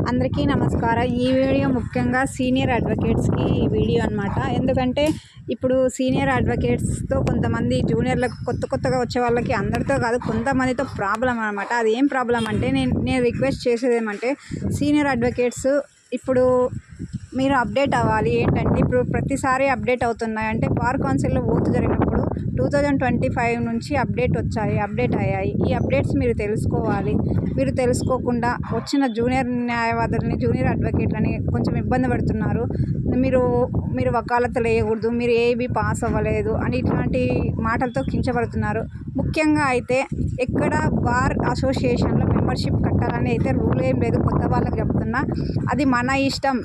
అందరికీ నమస్కారం. ఈ వీడియో ముఖ్యంగా సీనియర్ అడ్వకేట్స్‌కి ఈ వీడియో అనమాట. ఎందుకంటే ఇప్పుడు సీనియర్ అడ్వకేట్స్‌తో కొంతమంది జూనియర్‌లకు కొత్తగా వచ్చే వాళ్ళకి అందరితో కాదు కొంతమందితో ప్రాబ్లమ్ అనమాట. అది ఏం ప్రాబ్లమ్ అంటే నేను రిక్వెస్ట్ చేసేదేమంటే సీనియర్ అడ్వకేట్స్ ఇప్పుడు మీరు అప్డేట్ అవ్వాలి. ఏంటంటే ఇప్పుడు ప్రతిసారి అప్డేట్ అవుతున్నాయి. అంటే బార్ కౌన్సిల్‌లో ఓతు జరిగినప్పుడు 2025 నుంచి అప్డేట్ అయ్యాయి. ఈ అప్డేట్స్ మీరు తెలుసుకోవాలి. మీరు తెలుసుకోకుండా వచ్చిన జూనియర్ న్యాయవాదులని, జూనియర్ అడ్వకేట్లని కొంచెం ఇబ్బంది పడుతున్నారు. మీరు వకాలతులు వేయకూడదు, మీరు ఏబీ పాస్ అవ్వలేదు అని ఇట్లాంటి మాటలతో కించబడుతున్నారు. ముఖ్యంగా అయితే ఎక్కడ బార్ అసోసియేషన్లో మెంబర్షిప్ కట్టాలని అయితే రూల్ ఏం లేదు. కొత్త వాళ్ళకి చెప్తున్నా, అది మన ఇష్టం.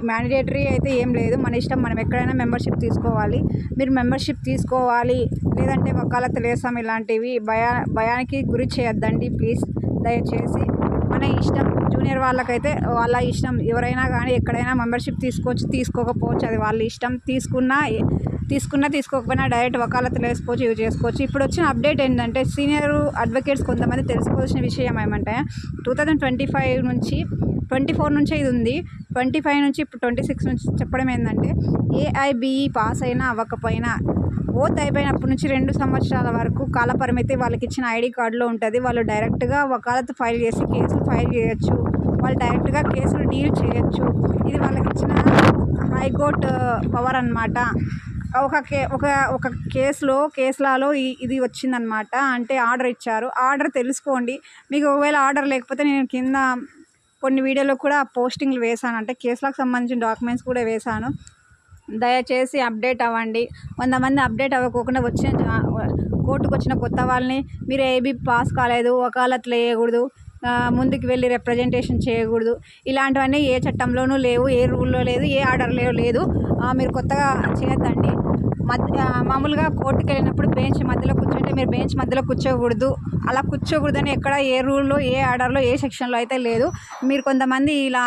మ్యాండేటరీ అయితే ఏం లేదు, మన ఇష్టం. మనం ఎక్కడైనా మెంబర్షిప్ తీసుకోవాలి. మీరు మెంబర్షిప్ తీసుకోవాలి, లేదంటే వకాలతులు వేస్తాం ఇలాంటివి భయానికి గురి చేయొద్దండి ప్లీజ్. దయచేసి మన ఇష్టం. జూనియర్ వాళ్ళకైతే వాళ్ళ ఇష్టం. ఎవరైనా కానీ ఎక్కడైనా మెంబర్షిప్ తీసుకోవచ్చు, తీసుకోకపోవచ్చు, అది వాళ్ళ ఇష్టం. తీసుకున్నా తీసుకోకపోయినా డైరెక్ట్ వకాలతులు వేసుకోవచ్చు, ఇవి చేసుకోవచ్చు. ఇప్పుడు వచ్చిన అప్డేట్ ఏంటంటే సీనియర్ అడ్వకేట్స్ కొంతమంది తెలుసుకోవాల్సిన విషయం ఏమంటే 2025 నుంచి 24 నుంచే ఇది ఉంది. 25 నుంచి ఇప్పుడు 26 నుంచి చెప్పడం ఏంటంటే ఏఐబిఈ పాస్ అయినా అవ్వకపోయినా ఓత్ అయిపోయినప్పటి నుంచి 2 సంవత్సరాల వరకు కాలపరిమితి వాళ్ళకి ఇచ్చిన ఐడి కార్డులో ఉంటుంది. వాళ్ళు డైరెక్ట్గా వకాలత్ ఫైల్ చేసి కేసులు ఫైల్ చేయొచ్చు. వాళ్ళు డైరెక్ట్గా కేసులు డీల్ చేయొచ్చు. ఇది వాళ్ళకి ఇచ్చిన హైకోర్టు పవర్ అన్నమాట. ఒక కేసులలో ఇది వచ్చిందనమాట. అంటే ఆర్డర్ ఇచ్చారు. ఆర్డర్ తెలుసుకోండి. మీకు ఒకవేళ ఆర్డర్ లేకపోతే నేను కింద కొన్ని వీడియోలో కూడా పోస్టింగ్లు వేశాను. అంటే కేసులకు సంబంధించిన డాక్యుమెంట్స్ కూడా వేశాను. దయచేసి అప్డేట్ అవ్వండి. కొంతమంది అప్డేట్ అవ్వకోకుండా కోర్టుకు వచ్చిన కొత్త వాళ్ళని మీరు ఏబీ పాస్ కాలేదు, వకాలత్లు వేయకూడదు, ముందుకు వెళ్ళి రిప్రజెంటేషన్ చేయకూడదు, ఇలాంటివన్నీ ఏ చట్టంలోనూ లేవు, ఏ రూల్లో లేదు, ఏ ఆర్డర్లో లేదు. మీరు కొత్తగా చేయొద్దండి. మామూలుగా కోర్టుకు వెళ్ళినప్పుడు బెంచ్ మధ్యలో కూర్చుంటే మీరు బెంచ్ మధ్యలో కూర్చోకూడదు. అలా కూర్చోకూడదని ఎక్కడ ఏ రూల్లో, ఏ ఆర్డర్లో, ఏ సెక్షన్లో అయితే లేదు. మీరు కొంతమంది ఇలా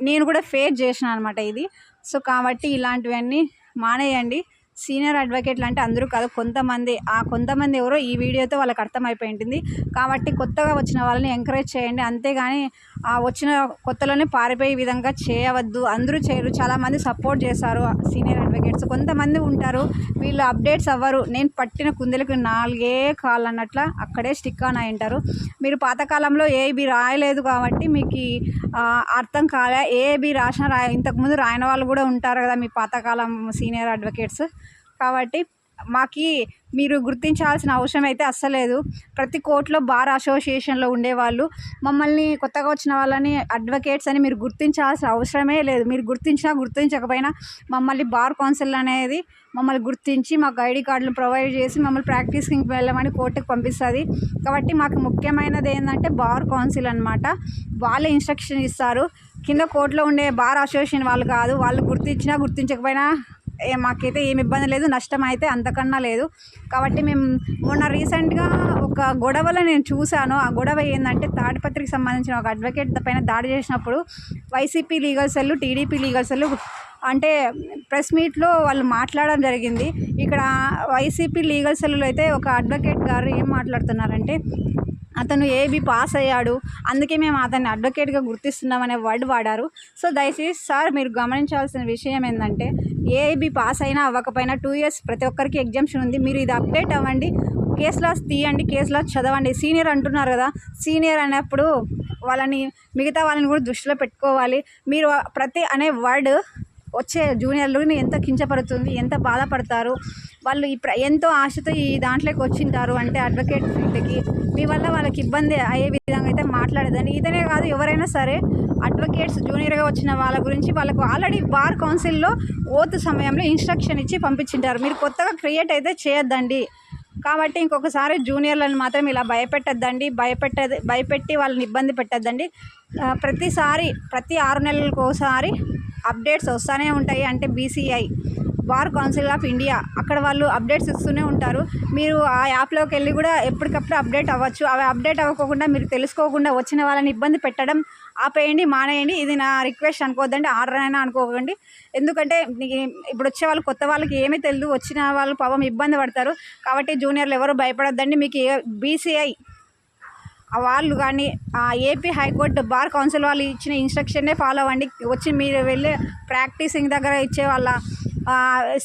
నేను కూడా ఫేస్ చేసిన అనమాట ఇది. సో కాబట్టి ఇలాంటివన్నీ మానేయండి. సీనియర్ అడ్వకేట్లు అంటే అందరూ కాదు, కొంతమంది. ఆ కొంతమంది ఎవరో ఈ వీడియోతో వాళ్ళకి అర్థమైపోయి ఉంటుంది. కాబట్టి కొత్తగా వచ్చిన వాళ్ళని ఎంకరేజ్ చేయండి. అంతేగాని వచ్చిన కొత్తలోనే పారిపోయే విధంగా చేయవద్దు. అందరూ చేయరు, చాలామంది సపోర్ట్ చేస్తారు సీనియర్ అడ్వకేట్స్. కొంతమంది ఉంటారు వీళ్ళు అప్డేట్స్ అవ్వరు. నేను పట్టిన కుందెలకు 4 కాళ్ళు అన్నట్ల అక్కడే స్టిక్ ఆన్ అయి ఉంటారు. మీరు పాతకాలంలో ఏబీ రాయలేదు కాబట్టి మీకు అర్థం కాలే. ఏబీ ఇంతకుముందు రాయని వాళ్ళు కూడా ఉంటారు కదా మీ పాతకాలం సీనియర్ అడ్వకేట్స్. కాబట్టి మీరు గుర్తించాల్సిన అవసరం అయితే అస్సలేదు. ప్రతి కోర్టులో బార్ అసోసియేషన్లో ఉండేవాళ్ళు మమ్మల్ని కొత్తగా వచ్చిన వాళ్ళని అడ్వకేట్స్ అని మీరు గుర్తించాల్సిన అవసరమే లేదు. మీరు గుర్తించకపోయినా మమ్మల్ని బార్ కౌన్సిల్ అనేది మమ్మల్ని గుర్తించి మాకు ఐడి కార్డులు ప్రొవైడ్ చేసి మమ్మల్ని ప్రాక్టీస్కి వెళ్ళమని కోర్టుకు పంపిస్తుంది. కాబట్టి మాకు ముఖ్యమైనది ఏంటంటే బార్ కౌన్సిల్ అనమాట. వాళ్ళే ఇన్స్ట్రక్షన్ ఇస్తారు. కింద కోర్టులో ఉండే బార్ అసోసియేషన్ వాళ్ళు కాదు. వాళ్ళు గుర్తించకపోయినా మాకైతే ఏమి ఇబ్బంది లేదు, నష్టం అయితే అంతకన్నా లేదు. కాబట్టి మేము మొన్న రీసెంట్గా ఒక గొడవలో నేను చూశాను. ఆ గొడవ ఏంటంటే తాడిపత్రికి సంబంధించిన ఒక అడ్వకేట్ పైన దాడి చేసినప్పుడు YCP legal cell, TDP legal cell అంటే ప్రెస్ మీట్లో వాళ్ళు మాట్లాడడం జరిగింది. ఇక్కడ వైసీపీ లీగల్ సెల్లో అయితే ఒక అడ్వకేట్ గారు ఏం మాట్లాడుతున్నారంటే అతను ఏబీ పాస్ అయ్యాడు, అందుకే మేము అతన్ని అడ్వకేట్గా గుర్తిస్తున్నామనే వర్డ్ వాడారు. సో దయచేసి సార్ మీరు గమనించాల్సిన విషయం ఏంటంటే ఏబీ పాస్ అయినా అవ్వకపోయినా 2 years ప్రతి ఒక్కరికి ఎగ్జామ్షన్ ఉంది. మీరు ఇది అప్డేట్ అవ్వండి, కేస్ లాస్ తీయండి, కేస్ లాస్ చదవండి. సీనియర్ అంటున్నారు కదా, సీనియర్ అనేప్పుడు మిగతా వాళ్ళని కూడా దృష్టిలో పెట్టుకోవాలి. మీరు ప్రతి అనే వర్డ్ వచ్చే జూనియర్లని ఎంత కించపడుతుంది, ఎంత బాధపడతారు వాళ్ళు. ఎంతో ఆశతో ఈ దాంట్లోకి వచ్చింటారు అంటే అడ్వకేట్ ఫీల్డ్కి. మీ వల్ల వాళ్ళకి ఇబ్బంది అయ్యే విధంగా అయితే మాట్లాడేదని. ఇతనే కాదు, ఎవరైనా సరే అడ్వకేట్స్ జూనియర్గా వచ్చిన వాళ్ళ గురించి వాళ్ళకు ఆల్రెడీ బార్ కౌన్సిల్లో ఓత్ సమయంలో ఇన్స్ట్రక్షన్ ఇచ్చి పంపించింటారు. మీరు కొత్తగా క్రియేట్ అయితే చేయొద్దండి. కాబట్టి ఇంకొకసారి జూనియర్లను మాత్రం ఇలా భయపెట్టి వాళ్ళని ఇబ్బంది పెట్టద్దండి. ప్రతి 6 నెలలకు ఒకసారి అప్డేట్స్ వస్తూనే ఉంటాయి. అంటే BCI bar council of India అక్కడ వాళ్ళు అప్డేట్స్ ఇస్తూనే ఉంటారు. మీరు ఆ యాప్లోకి వెళ్ళి కూడా ఎప్పటికప్పుడు అప్డేట్ అవ్వచ్చు. అవి అప్డేట్ అవ్వకుండా మీరు తెలుసుకోకుండా వచ్చిన వాళ్ళని ఇబ్బంది పెట్టడం ఆపేయండి, మానేయండి. ఇది నా రిక్వెస్ట్ అనుకోవద్దండి, ఆర్డర్ అయినా అనుకోకండి. ఎందుకంటే ఇప్పుడు వచ్చే వాళ్ళు కొత్త వాళ్ళకి ఏమీ తెలియదు, వచ్చిన వాళ్ళు పాపం ఇబ్బంది పడతారు. కాబట్టి జూనియర్లు ఎవరు భయపడొద్దండి. మీకు బీసీఐ వాళ్ళు కానీ ఏపీ హైకోర్టు బార్ కౌన్సిల్ వాళ్ళు ఇచ్చిన ఇన్స్ట్రక్షన్నే ఫాలో అవ్వండి. వచ్చి మీరు వెళ్ళే ప్రాక్టీసింగ్ దగ్గర ఇచ్చే వాళ్ళ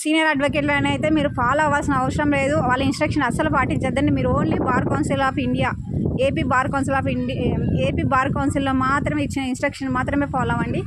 సీనియర్ అడ్వకేట్లని అయితే మీరు ఫాలో అవ్వాల్సిన అవసరం లేదు. వాళ్ళ ఇన్స్ట్రక్షన్ అస్సలు పాటించద్దండి. మీరు only bar council of India, AP bar కౌన్సిల్లో మాత్రమే ఇచ్చిన ఇన్స్ట్రక్షన్ మాత్రమే ఫాలో అవ్వండి.